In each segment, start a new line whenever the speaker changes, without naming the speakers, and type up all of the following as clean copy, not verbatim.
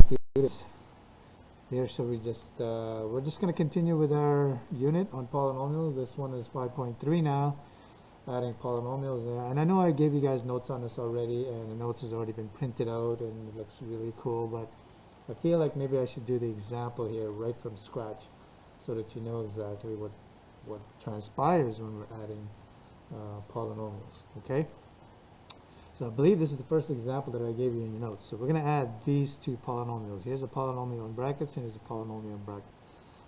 students here. So we're just going to continue with our unit on polynomials. This one is 5.3 now, adding polynomials there. And I know I gave you guys notes on this already, and the notes has already been printed out and it looks really cool, but I feel like maybe I should do the example here right from scratch so that you know exactly what transpires when we're adding polynomials, okay? So I believe this is the first example that I gave you in your notes. So we're going to add these two polynomials. Here's a polynomial in brackets and here's a polynomial in brackets.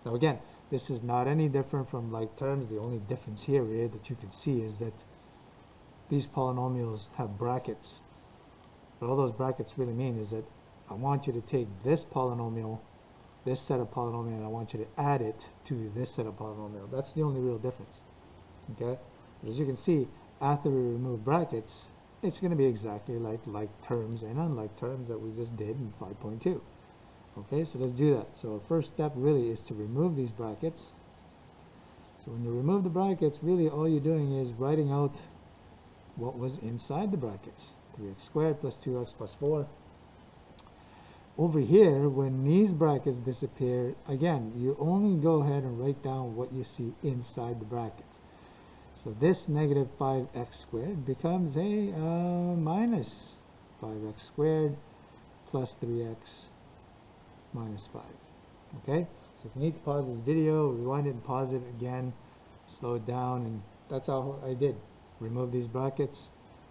Now again, this is not any different from like terms. The only difference here that you can see is that these polynomials have brackets. What all those brackets really mean is that I want you to take this polynomial, this set of polynomial, and I want you to add it to this set of polynomial. That's the only real difference. Okay? But as you can see, after we remove brackets, it's going to be exactly like terms and unlike terms that we just did in 5.2. Okay, so let's do that. So our first step really is to remove these brackets. So when you remove the brackets, really all you're doing is writing out what was inside the brackets. 3x squared plus 2x plus 4. Over here, when these brackets disappear, again, you only go ahead and write down what you see inside the brackets. So this negative 5x squared becomes a minus 5x squared plus 3x minus 5. Okay? So if you need to pause this video, rewind it and pause it again, slow it down, and that's how I did. Remove these brackets.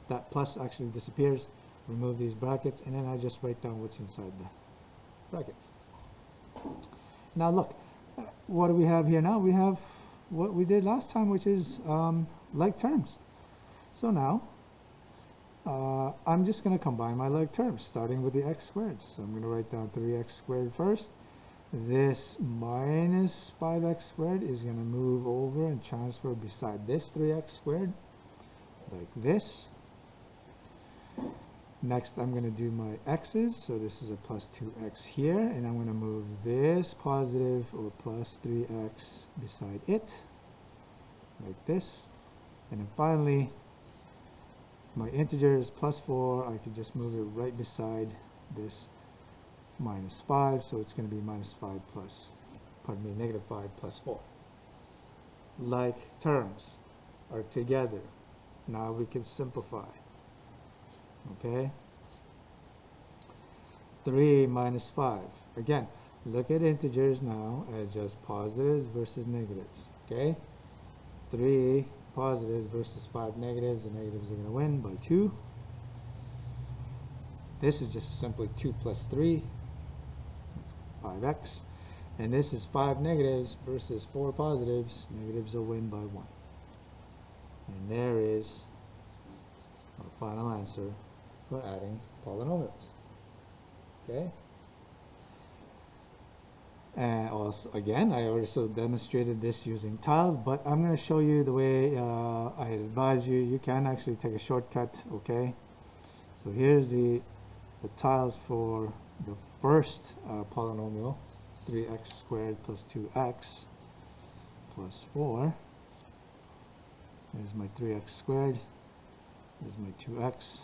That plus actually disappears. Remove these brackets, and then I just write down what's inside the brackets. Now look, what do we have here now? We have what we did last time, which is like terms. So now I'm just going to combine my like terms, starting with the x squared. So I'm going to write down 3x squared first. This minus 5x squared is going to move over and transfer beside this 3x squared, like this. Next, I'm going to do my x's. So this is a plus 2x here, and I'm going to move this positive or plus 3x beside it, like this. And then finally, my integer is plus 4. I could just move it right beside this minus 5. So it's going to be minus 5 plus, pardon me, negative 5 plus 4. Like terms are together. Now we can simplify. Okay? 3 minus 5. Again, look at integers now as just positives versus negatives. Okay? 3 positives versus 5 negatives. The negatives are going to win by 2. This is just simply 2 plus 3, 5x. And this is 5 negatives versus 4 positives. Negatives will win by 1. And there is our final answer for adding polynomials. Okay? And also, again, I also demonstrated this using tiles, but I'm going to show you the way I advise you. You can actually take a shortcut, okay? So here's the tiles for the first polynomial, 3x squared plus 2x plus 4. Here's my 3x squared. Here's my 2x.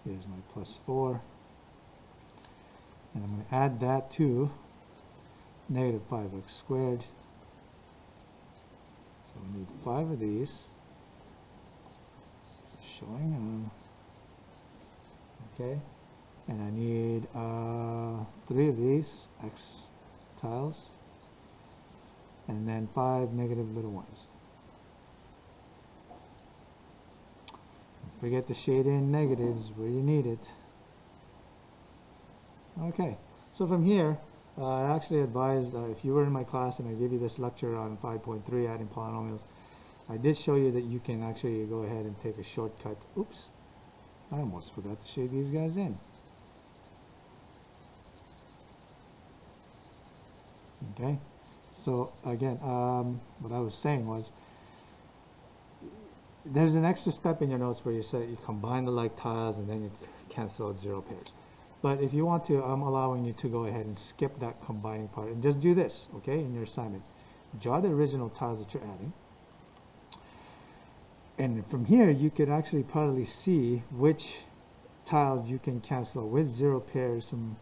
Here's my plus 4. And I'm going to add that to negative 5x squared. So we need 5 of these. Showing. Okay. And I need 3 of these x tiles. And then 5 negative little ones. Forget to shade in negatives where you need it. Okay, so from here, I actually advised, if you were in my class and I gave you this lecture on 5.3, adding polynomials, I did show you that you can actually go ahead and take a shortcut. Oops, I almost forgot to shade these guys in. Okay, so again, what I was saying was, there's an extra step in your notes where you say you combine the like tiles and then you cancel out 0 pairs. But if you want to, I'm allowing you to go ahead and skip that combining part and just do this, okay, in your assignment. Draw the original tiles that you're adding. And from here, you could actually probably see which tiles you can cancel with 0 pairs from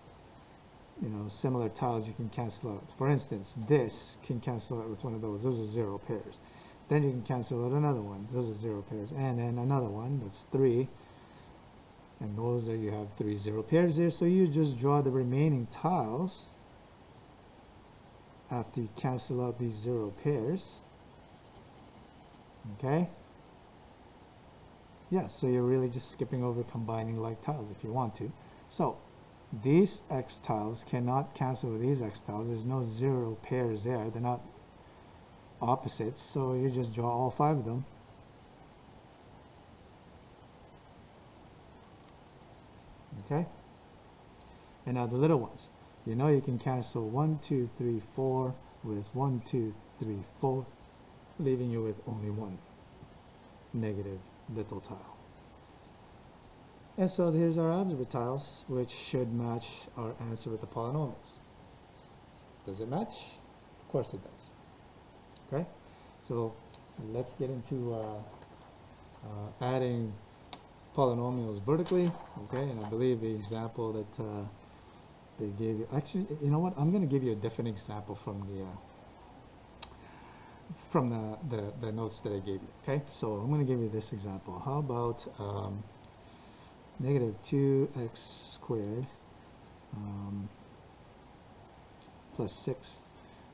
similar tiles you can cancel out. For instance, this can cancel out with one of those. Those are 0 pairs. Then you can cancel out another one. Those are 0 pairs. And then another one, that's 3. And those are, you have 3 0 pairs there. So you just draw the remaining tiles after you cancel out these 0 pairs. Okay? Yeah, so you're really just skipping over combining like tiles if you want to. So these x tiles cannot cancel with these x tiles. There's no 0 pairs there. They're not opposites. So you just draw all 5 of them. Okay? And now the little ones. You know you can cancel 1, 2, 3, 4 with 1, 2, 3, 4, leaving you with only one negative little tile. And so here's our algebra tiles, which should match our answer with the polynomials. Does it match? Of course it does. Okay? So let's get into adding polynomials vertically. Okay, and I believe the example that they gave you, actually, you know what, I'm going to give you a different example from the notes that I gave you. Okay, so I'm going to give you this example. How about negative 2x squared plus 6,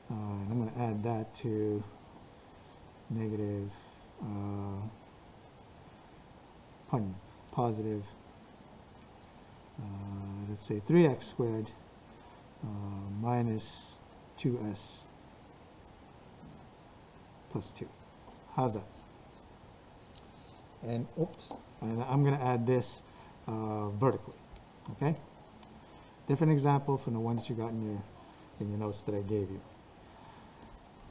and I'm going to add that to negative positive, let's say 3x squared minus 2s plus 2. How's that? And oops, and I'm going to add this vertically. Okay, different example from the one that you got in your notes that I gave you.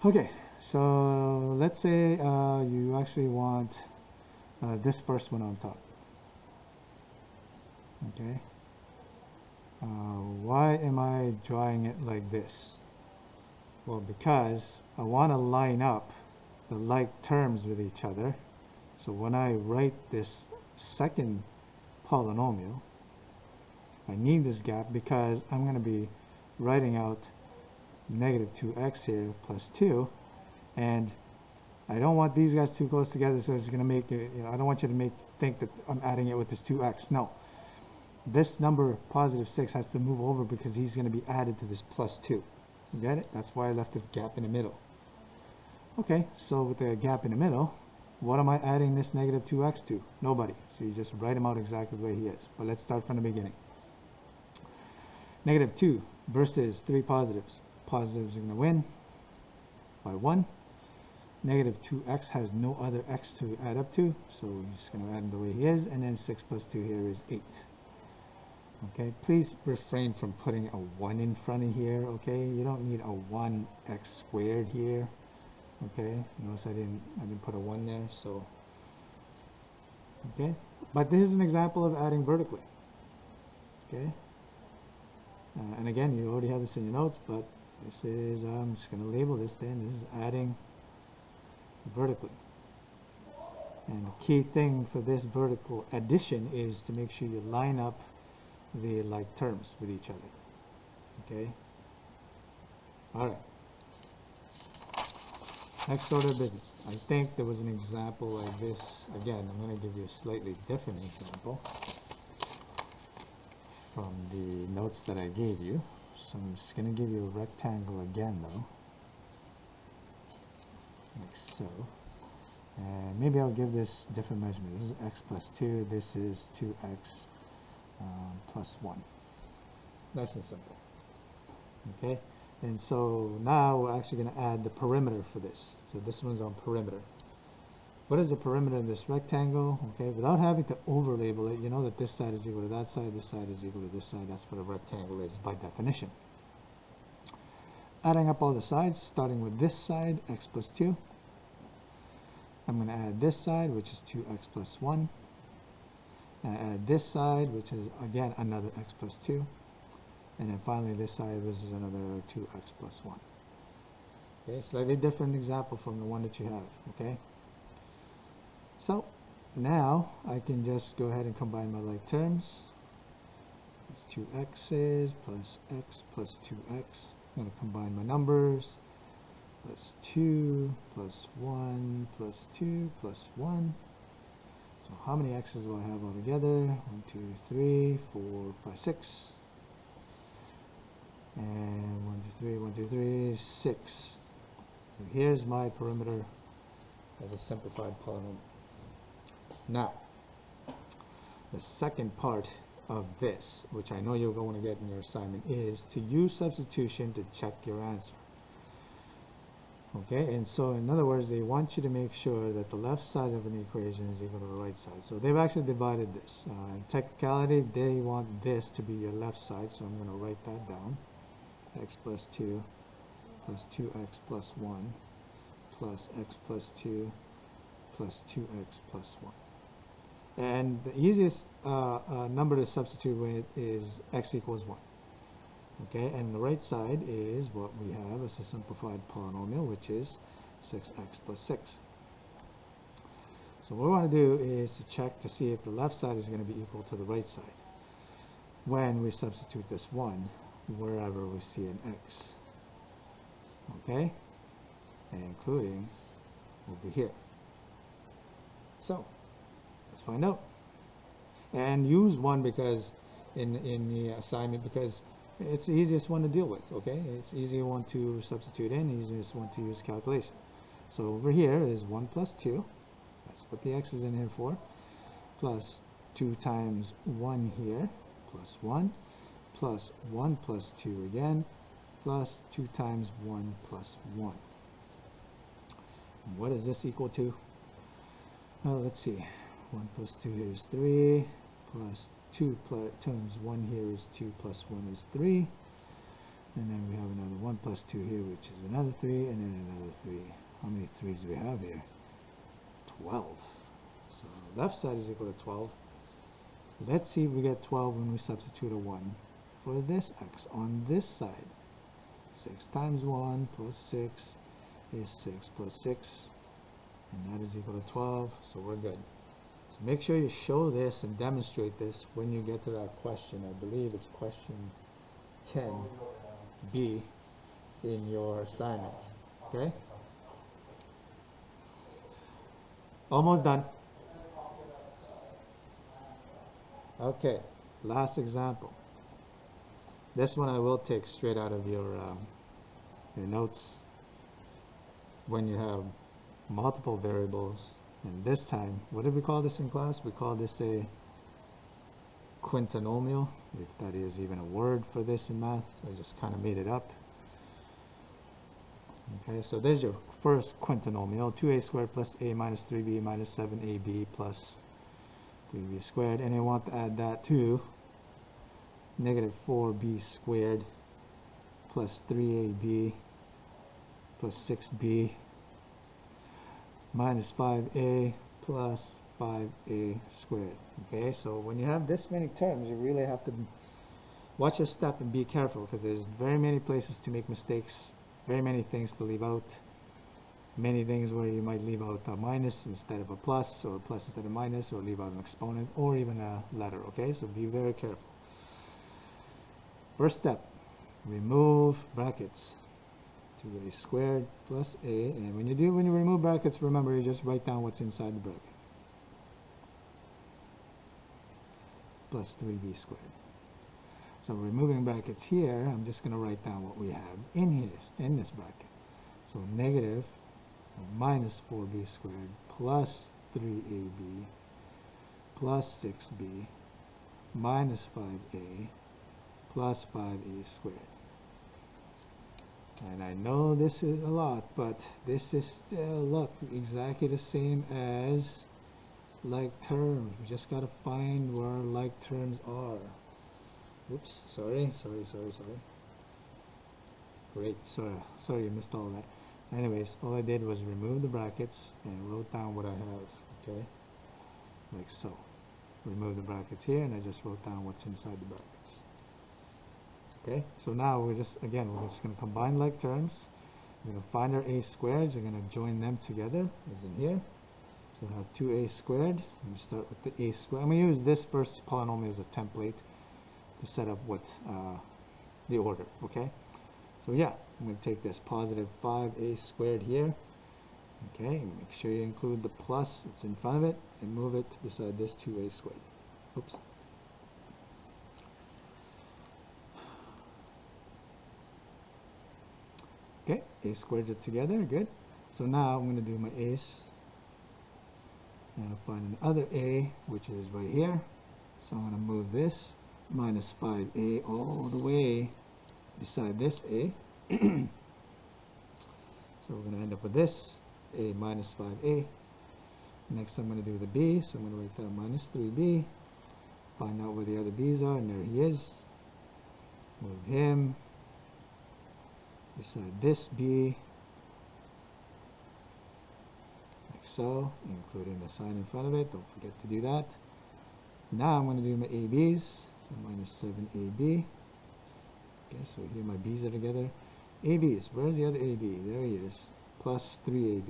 Okay, so let's say you actually want this first one on top. Okay, why am I drawing it like this? Well, because I want to line up the like terms with each other. So when I write this second polynomial, I need this gap because I'm going to be writing out negative 2x here plus 2, and I don't want these guys too close together, so it's going to make it, I don't want you to think that I'm adding it with this 2x. No. This number, positive 6, has to move over because he's going to be added to this plus 2. You get it? That's why I left this gap in the middle. Okay, so with the gap in the middle, what am I adding this negative 2x to? Nobody. So you just write him out exactly the way he is. But let's start from the beginning. Negative 2 versus 3 positives. Positives are going to win by 1. Negative 2x has no other x to add up to, so we're just going to add him the way he is, and then 6 plus 2 here is 8. Okay, please refrain from putting a 1 in front of here, okay? You don't need a 1x squared here, okay? Notice I didn't put a 1 there, so, okay? But this is an example of adding vertically, okay? And again, you already have this in your notes, but this is, I'm just going to label this then, this is adding vertically. And the key thing for this vertical addition is to make sure you line up the like terms with each other. Okay? Alright. Next order of business. I think there was an example like this. Again, I'm going to give you a slightly different example from the notes that I gave you. So I'm just going to give you a rectangle again though. Like so. And maybe I'll give this different measurement. This is x plus 2. This is 2x plus 1. Nice and simple. Okay? And so now we're actually going to add the perimeter for this. So this one's on perimeter. What is the perimeter of this rectangle? Okay, without having to overlabel it, you know that this side is equal to that side, this side is equal to this side. That's what a rectangle is by definition. Adding up all the sides, starting with this side, x plus 2. I'm going to add this side, which is 2x plus 1. And add this side, which is again another x plus 2. And then finally this side, which is another 2x plus 1. Okay, slightly different example from the one that you have. Okay. So now I can just go ahead and combine my like terms. plus 2x's plus x plus 2x. I'm going to combine my numbers. Plus 2 plus 1 plus 2 plus 1. So how many x's do I have altogether? 1, 2, 3, 4, 5, 6. And 1, 2, 3, 1, 2, 3, 6. So here's my perimeter as a simplified polynomial. Now, the second part of this, which I know you're going to get in your assignment, is to use substitution to check your answer. Okay, and so in other words, they want you to make sure that the left side of an equation is equal to the right side. So they've actually divided this. In technicality, they want this to be your left side, so I'm going to write that down. X plus 2 plus 2x plus 1 plus x plus 2 plus 2x plus 1. And the easiest number to substitute with is x equals 1. Okay, and the right side is what we have as a simplified polynomial, which is 6x plus 6. So what we want to do is to check to see if the left side is going to be equal to the right side when we substitute this 1 wherever we see an x. Okay, and including over here. So let's find out. And use 1 because in the assignment, because it's the easiest one to deal with. Okay, it's easier one to substitute in, easiest one to use calculation. So over here is 1 plus 2. That's what the x is in here for. Plus 2 times 1 here, plus 1, plus 1 plus 2 again, plus 2 times 1 plus 1. And what is this equal to? Well, let's see. 1 plus 2 here is 3, plus 2 times 1 here is 2 plus 1 is 3. And then we have another 1 plus 2 here, which is another 3, and then another 3. How many 3's do we have here? 12. So the left side is equal to 12. Let's see if we get 12 when we substitute a 1 for this x on this side. 6 times 1 plus 6 is 6 plus 6, and that is equal to 12, so we're good. So make sure you show this and demonstrate this when you get to that question. I believe it's question 10b in your assignment. Okay? Almost done. Okay, last example. This one I will take straight out of your notes. When you have multiple variables, and this time, what did we call this in class? We call this a quintinomial, if that is even a word for this in math. I just kind of made it up. Okay, so there's your first quintinomial, 2a squared plus a minus 3b minus 7ab plus 3b squared, and I want to add that to negative 4b squared plus 3ab plus 6b minus 5a plus 5a squared. Okay, so when you have this many terms, you really have to watch your step and be careful, because there's very many places to make mistakes, very many things to leave out, many things where you might leave out a minus instead of a plus, or a plus instead of minus, or leave out an exponent, or even a letter. Okay, so be very careful. First step, remove brackets. 2a squared plus a, and when you remove brackets, remember, you just write down what's inside the bracket. Plus 3b squared. So removing brackets here, I'm just going to write down what we have in here, in this bracket. So negative minus 4b squared plus 3ab plus 6b minus 5a plus 5a squared. And I know this is a lot, but this is still, look, exactly the same as like terms. We just got to find where like terms are. Oops, sorry. Great, sorry you missed all of that. Anyways, all I did was remove the brackets and wrote down what I have, okay? Like so. Remove the brackets here, and I just wrote down what's inside the brackets. Okay, so now we're just going to combine like terms. We're going to find our a squareds. We're going to join them together, as in here. So we have 2a squared. We start with the a squared. I'm going to use this first polynomial as a template to set up what the order, okay? So yeah, I'm going to take this positive 5a squared here, okay, and make sure you include the plus that's in front of it and move it beside this 2a squared. Oops. Okay, a squared are together, good. So now I'm going to do my ace. And I'll find another a, which is right here. So I'm going to move this minus 5a all the way beside this a. So we're going to end up with this, a minus 5a. Next I'm going to do the b, so I'm going to write down minus 3b. Find out where the other b's are, and there he is. Move him beside this b, like so, including the sign in front of it. Don't forget to do that. Now I'm going to do my ab's, so minus 7ab. Okay, so here my b's are together. ab's, where's the other ab? There he is, plus 3ab.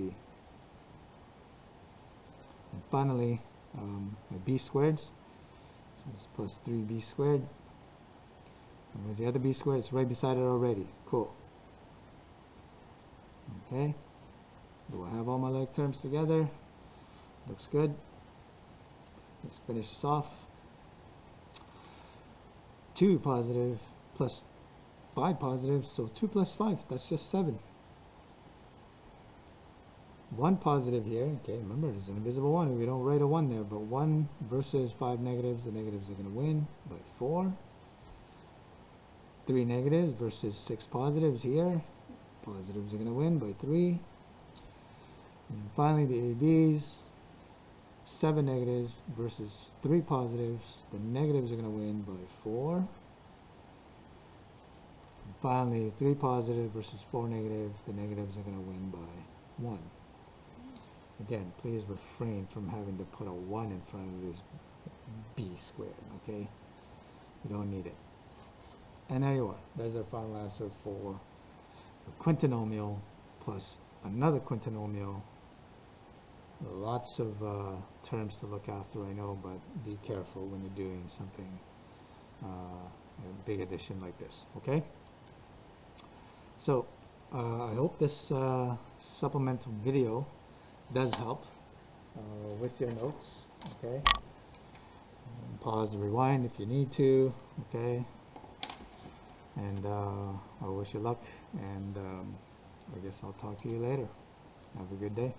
And finally, my b squareds, so it's plus 3b squared. And where's the other b squared? It's right beside it already. Cool. Okay, do I have all my like terms together? Looks good. Let's finish this off. 2 positive plus 5 positive, so 2 plus 5, that's just 7. 1 positive here, okay, remember it's an invisible 1, we don't write a 1 there, but 1 versus 5 negatives, the negatives are going to win by 4. 3 negatives versus 6 positives here, positives are going to win by 3. And finally the ABs, 7 negatives versus 3 positives, the negatives are going to win by 4. And finally 3 positive versus 4 negative, the negatives are going to win by 1. Again, please refrain from having to put a 1 in front of this b squared, okay? You don't need it. And there you are. There's our final answer for a quintinomial plus another quintinomial. Lots of terms to look after, I know, but be careful when you're doing something, a big addition like this, okay? So, I hope this supplemental video does help with your notes, okay? Pause and rewind if you need to, okay? And I wish you luck, and I guess I'll talk to you later. Have a good day.